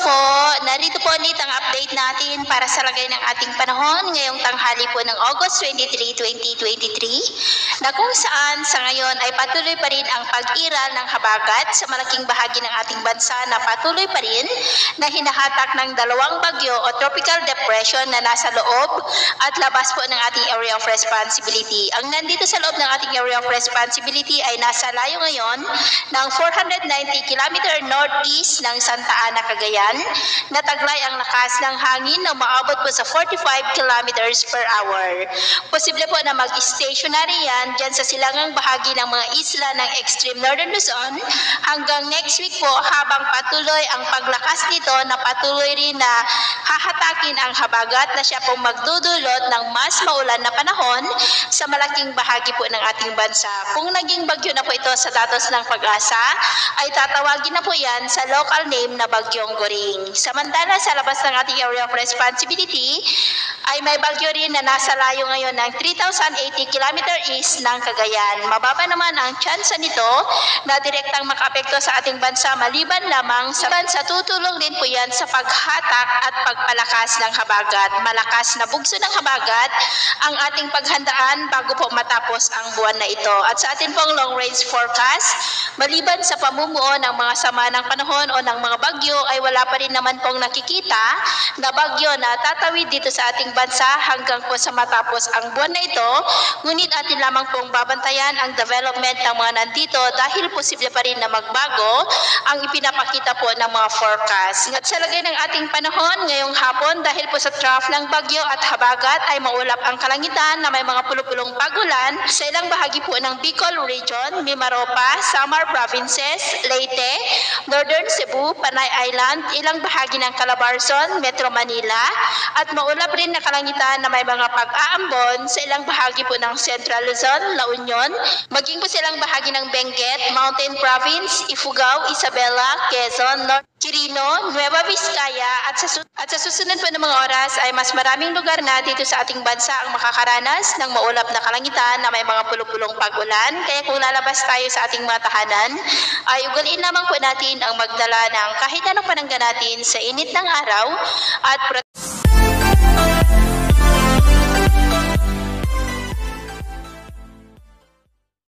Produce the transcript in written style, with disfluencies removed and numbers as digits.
po, narito po ulit ang update natin para sa lagay ng ating panahon ngayong tanghali po ng August 23, 2023 na kung saan sa ngayon ay patuloy pa rin ang pag-iral ng habagat sa malaking bahagi ng ating bansa na patuloy pa rin na hinahatak ng dalawang bagyo o tropical depression na nasa loob at labas po ng ating area of responsibility. Ang nandito sa loob ng ating area of responsibility ay nasa layo ngayon ng 490 km northeast ng Santa Ana, Cagayan, na taglay ang lakas ng hangin na umaabot po sa 45 kilometers per hour. Posible po na mag-stationary yan dyan sa silangang bahagi ng mga isla ng extreme northern Luzon hanggang next week po habang patuloy ang paglakas nito na patuloy rin na hahatakin ang habagat na siya pong magdudulot ng mas maulan na panahon sa malaking bahagi po ng ating bansa. Kung naging bagyo na po ito sa datos ng Pag-asa, ay tatawagin na po yan sa local name na Bagyong Goring. Samantala sa labas ng ating area of responsibility ay may bagyo rin na nasa layo ngayon ng 3,080 km east ng Cagayan. Mababa naman ang tsansa nito na direktang makaapekto sa ating bansa maliban lamang sa bansa. Tutulong din po yan sa paghatak at pagpalakas ng habagat. Malakas na bugso ng habagat ang ating paghandaan bago po matapos ang buwan na ito. At sa ating pong long range forecast, maliban sa pamumuo ng mga sama ng panahon o ng mga bagyo ay wala pa rin naman pong nakikita na bagyo na tatawid dito sa ating bansa hanggang po sa matapos ang buwan na ito. Ngunit atin lamang pong babantayan ang development ng mga nandito dahil posible pa rin na magbago ang ipinapakita po ng mga forecast. At sa lagay ng ating panahon ngayong hapon dahil po sa trough ng bagyo at habagat ay maulap ang kalangitan na may mga pulupulong pagulan sa ilang bahagi po ng Bicol Region, Mimaropa, Samar Provinces, Leyte, Northern Cebu, Panay Island, ilang bahagi ng Calabarzon, Metro Manila, at maulap rin na kalangitan na may mga pag-aambon sa ilang bahagi po ng Central Luzon, La Union, maging po silang bahagi ng Benguet, Mountain Province, Ifugao, Isabela, Quezon, North Quirino, Nueva Vizcaya at sa susunod po ng mga oras ay mas maraming lugar na dito sa ating bansa ang makakaranas ng maulap na kalangitan na may mga pulupulong pag-ulan. Kaya kung lalabas tayo sa ating mga tahanan, ay ugaliin lamang po natin ang magdala ng kahit anong panangga natin sa init ng araw at